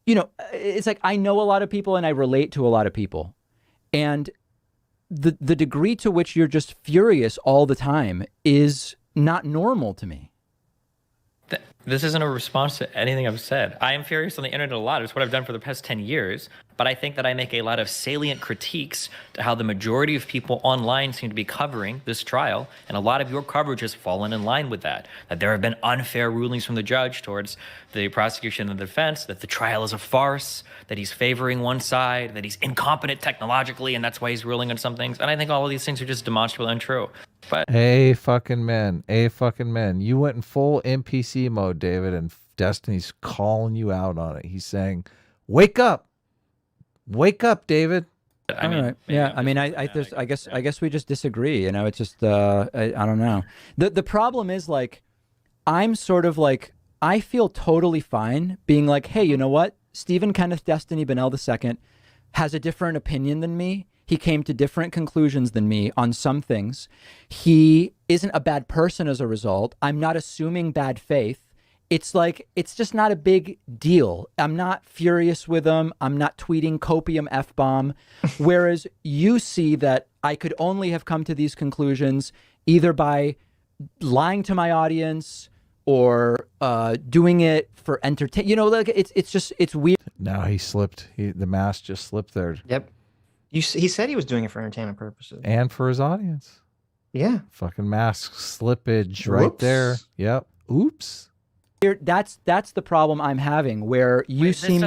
you know, it's like I know a lot of people and I relate to a lot of people. And the degree to which you're just furious all the time is not normal to me. This isn't a response to anything I've said. I am furious on the internet a lot. It's what I've done for the past 10 years. But I think that I make a lot of salient critiques to how the majority of people online seem to be covering this trial. And a lot of your coverage has fallen in line with that. That there have been unfair rulings from the judge towards the prosecution and the defense, that the trial is a farce, that he's favoring one side, that he's incompetent technologically, and that's why he's ruling on some things. And I think all of these things are just demonstrably untrue. But A fucking men. You went in full NPC mode, David, and Destiny's calling you out on it. He's saying, "Wake up, David." I mean, right. Yeah. I mean, I guess we just disagree. You know, it's just I don't know. The problem is like I'm sort of like I feel totally fine being like, hey, you know what? Stephen Kenneth Destiny Bennell II has a different opinion than me. He came to different conclusions than me on some things. He isn't a bad person as a result. I'm not assuming bad faith. It's like, it's just not a big deal. I'm not furious with him. I'm not tweeting copium F-bomb. Whereas you see that I could only have come to these conclusions either by lying to my audience or doing it for entertainment. You know, like it's weird. Now he slipped. The mask just slipped there. Yep. He said he was doing it for entertainment purposes. And for his audience. Yeah. Fucking mask slippage right there. Yep. Oops. That's the problem I'm having where you seem...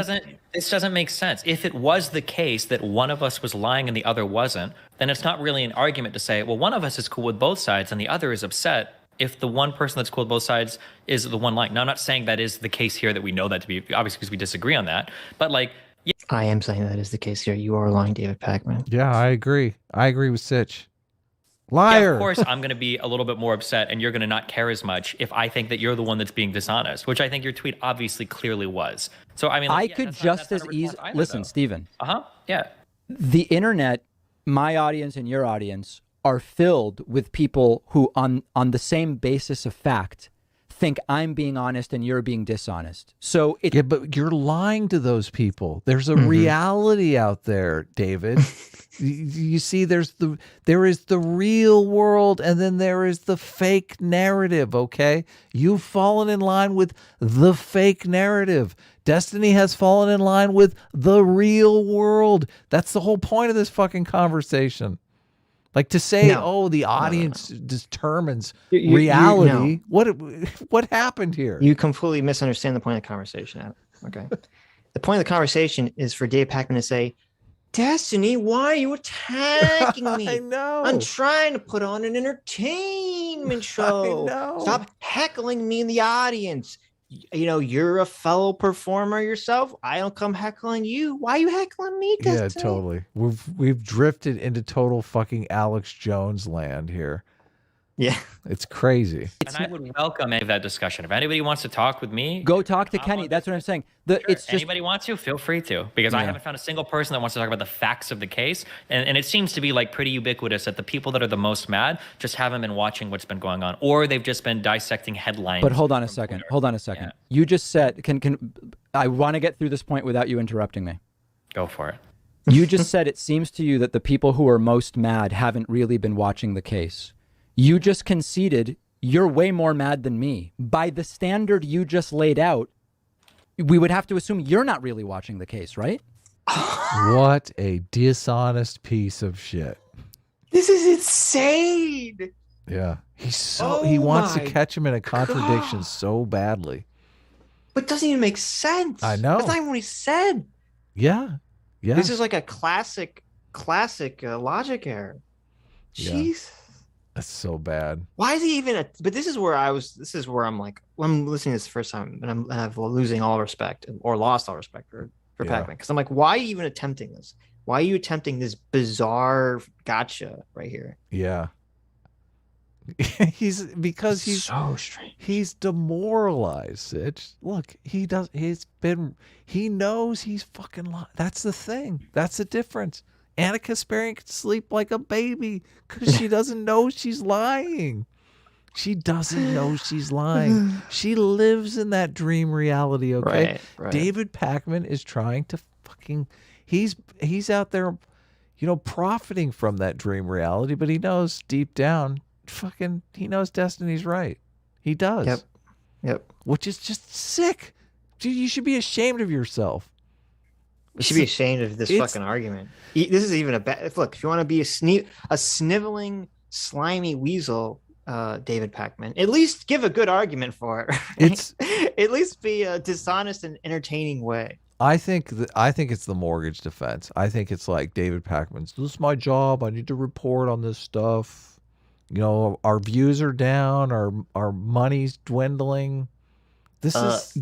This doesn't make sense. If it was the case that one of us was lying and the other wasn't, then it's not really an argument to say, well, one of us is cool with both sides and the other is upset if the one person that's cool with both sides is the one lying. Now, I'm not saying that is the case here, that we know that to be, obviously, because we disagree on that. But like, yeah. I am saying that is the case here. You are lying, David Pakman. Yeah, I agree. I agree with Sitch. Liar. Yeah, of course, I'm going to be a little bit more upset and you're going to not care as much if I think that you're the one that's being dishonest, which I think your tweet obviously clearly was. So, I mean, like, I could just as easily... Listen, though. Stephen. Yeah. The internet, my audience and your audience, are filled with people who, on the same basis of fact, think I'm being honest and you're being dishonest. So yeah, but you're lying to those people. There's a reality out there, David. You see, there is the real world, and then there is the fake narrative. Okay, you've fallen in line with the fake narrative. Destiny has fallen in line with the real world. That's the whole point of this fucking conversation. Like to say, oh, the audience determines reality. What happened here? You completely misunderstand the point of the conversation, Adam. Okay. The point of the conversation is for Dave Pakman to say, Destiny, why are you attacking me? I know. I'm trying to put on an entertainment show. I know. Stop heckling me in the audience. You know, you're a fellow performer yourself. I don't come heckling you. Why are you heckling me, Destiny? Yeah, totally. We've drifted into total fucking Alex Jones land here. Yeah. It's crazy. And I would welcome any of that discussion. If anybody wants to talk with me, go talk to Kenny. That's what I'm saying. It's just, anybody wants to, feel free to, because I haven't found a single person that wants to talk about the facts of the case. And it seems to be like pretty ubiquitous that the people that are the most mad just haven't been watching what's been going on, or they've just been dissecting headlines. But hold on a second. Yeah. You just said, I want to get through this point without you interrupting me. Go for it. You just said it seems to you that the people who are most mad haven't really been watching the case. You just conceded you're way more mad than me. By the standard you just laid out, we would have to assume you're not really watching the case, right? What a dishonest piece of shit. This is insane. Yeah. He wants to catch him in a contradiction so badly. But it doesn't even make sense. I know. That's not even what he said. Yeah. Yeah. This is like a classic logic error. Jeez. That's so bad. Why is he even? But this is where I'm like, when I'm listening to this the first time, and I'm losing all respect or lost all respect for Pakman, because I'm like, why are you even attempting this? Why are you attempting this bizarre gotcha right here? Yeah. He's so strange. He's demoralized, Sitch. Look, he knows he's fucking lying. That's the thing. That's the difference. Anna Kasparian can sleep like a baby because she doesn't know she's lying. She doesn't know she's lying. She lives in that dream reality, okay? Right. David Pakman is trying to fucking he's out there, profiting from that dream reality, but he knows deep down, he knows Destiny's right. He does. Yep. Which is just sick. Dude, you should be ashamed of yourself. You should be ashamed of this fucking argument. This is even a bad look. If you want to be a sniveling, slimy weasel, David Pakman, at least give a good argument for it. Right? It's at least be a dishonest and entertaining way. I think it's the mortgage defense. I think it's like David Pakman's. This is my job. I need to report on this stuff. Our views are down. Our money's dwindling. This is.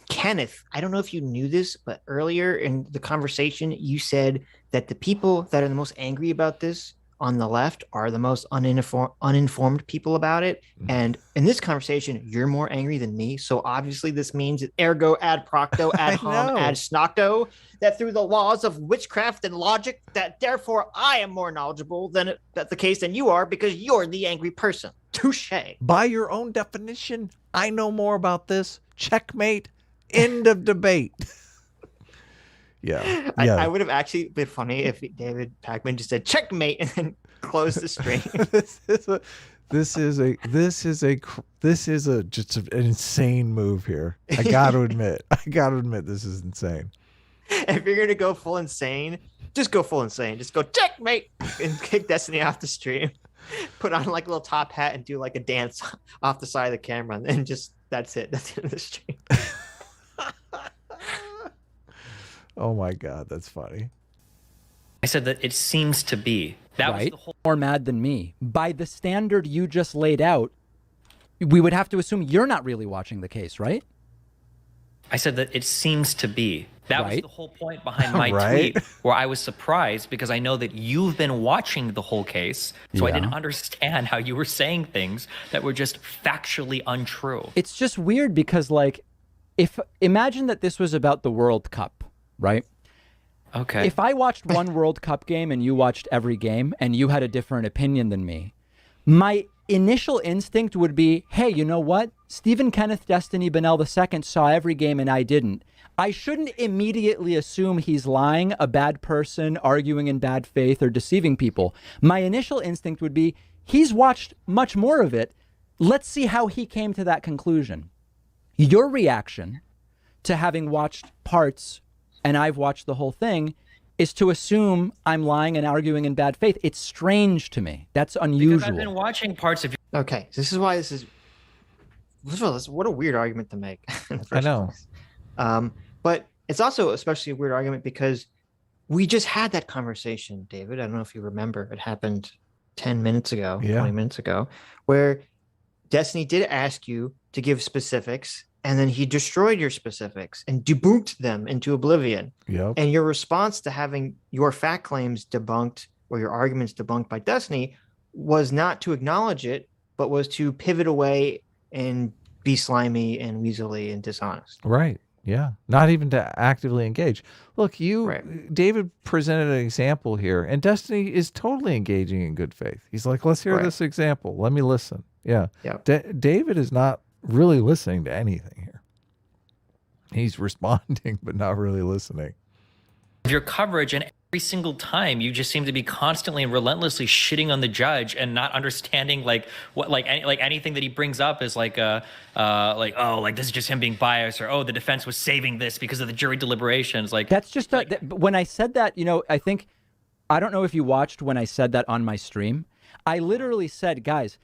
Kenneth, I don't know if you knew this, but earlier in the conversation, you said that the people that are the most angry about this on the left are the most uninformed people about it. And in this conversation, you're more angry than me. So obviously this means ergo ad procto ad hom ad snocto, that through the laws of witchcraft and logic, that therefore I am more knowledgeable than the case than you are, because you're the angry person. Touche. By your own definition, I know more about this. Checkmate. End of debate. Yeah. I would have actually been funny if David Pakman just said checkmate and then closed the stream. This is just an insane move here. I got to admit, this is insane. If you're gonna go full insane, just go full insane. Just go checkmate and kick Destiny off the stream. Put on like a little top hat and do like a dance off the side of the camera, and then just that's it. That's the end of the stream. Oh my God, that's funny. I said that it seems to be. That was the whole. More mad than me. By the standard you just laid out, we would have to assume you're not really watching the case, right? I said that it seems to be. That was the whole point behind my tweet, where I was surprised because I know that you've been watching the whole case, so I didn't understand how you were saying things that were just factually untrue. It's just weird because, like, imagine that this was about the World Cup, right? Okay. If I watched one World Cup game and you watched every game and you had a different opinion than me, my initial instinct would be, hey, you know what? Stephen Kenneth Destiny Bonnell II saw every game and I didn't. I shouldn't immediately assume he's lying, a bad person, arguing in bad faith, or deceiving people. My initial instinct would be, he's watched much more of it. Let's see how he came to that conclusion. Your reaction to having watched parts and I've watched the whole thing is to assume I'm lying and arguing in bad faith. It's strange to me. That's unusual. Because I've been watching parts of your... Okay, so this is why this is... What a weird argument to make. I know. But it's also especially a weird argument because we just had that conversation, David. I don't know if you remember. It happened 10 minutes ago, 20 minutes ago, where Destiny did ask you to give specifics, and then he destroyed your specifics and debunked them into oblivion. Yep. And your response to having your fact claims debunked or your arguments debunked by Destiny was not to acknowledge it, but was to pivot away and be slimy and weaselly and dishonest. Right. Yeah. Not even to actively engage. Look, David presented an example here, and Destiny is totally engaging in good faith. He's like, let's hear this example. Let me listen. Yeah. David is not really listening to anything here. He's responding, but not really listening. Your coverage, and every single time you just seem to be constantly and relentlessly shitting on the judge and not understanding anything that he brings up is like this is just him being biased, or the defense was saving this because of the jury deliberations. Like that's just when I said that, I don't know if you watched when I said that on my stream. I literally said, guys,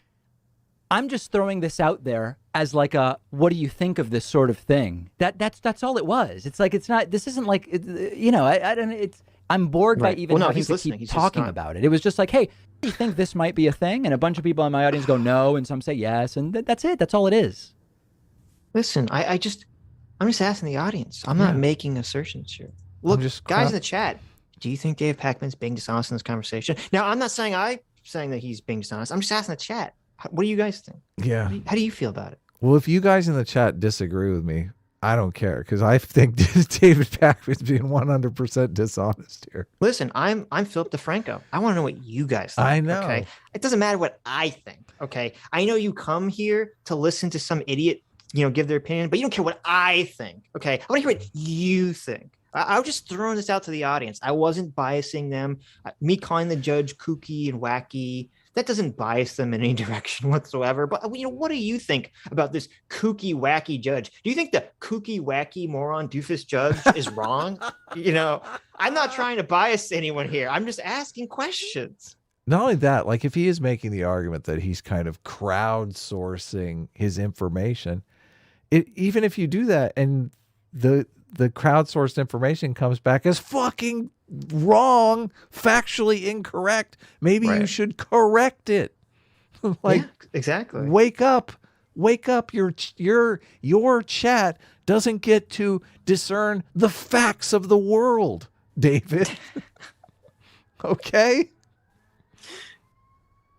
I'm just throwing this out there as like a, what do you think of this sort of thing? That's all it was. It's like, it's not, this isn't like, I don't, I'm bored by even having to keep talking about it. It was just like, hey, do you think this might be a thing? And a bunch of people in my audience go no, and some say yes, and that's it. That's all it is. Listen, I'm just asking the audience. I'm not making assertions here. Look, guys in the chat, do you think Dave Pakman's being dishonest in this conversation? Now, I'm not saying that he's being dishonest. I'm just asking the chat. What do you guys think? Yeah. How do you feel about it? Well, if you guys in the chat disagree with me, I don't care because I think David Pakman's being 100% dishonest here. Listen, I'm Philip DeFranco. I want to know what you guys think. I know. Okay, it doesn't matter what I think. Okay, I know you come here to listen to some idiot, give their opinion, but you don't care what I think. Okay, I want to hear what you think. I was just throwing this out to the audience. I wasn't biasing them. Me calling the judge kooky and wacky, that doesn't bias them in any direction whatsoever. But what do you think about this kooky, wacky judge? Do you think the kooky, wacky, moron, doofus judge is wrong? I'm not trying to bias anyone here. I'm just asking questions. Not only that, like if he is making the argument that he's kind of crowdsourcing his information, even if you do that and the crowdsourced information comes back as fucking wrong, factually incorrect, maybe you should correct it. Yeah, exactly. Wake up. Your chat doesn't get to discern the facts of the world, David. Okay?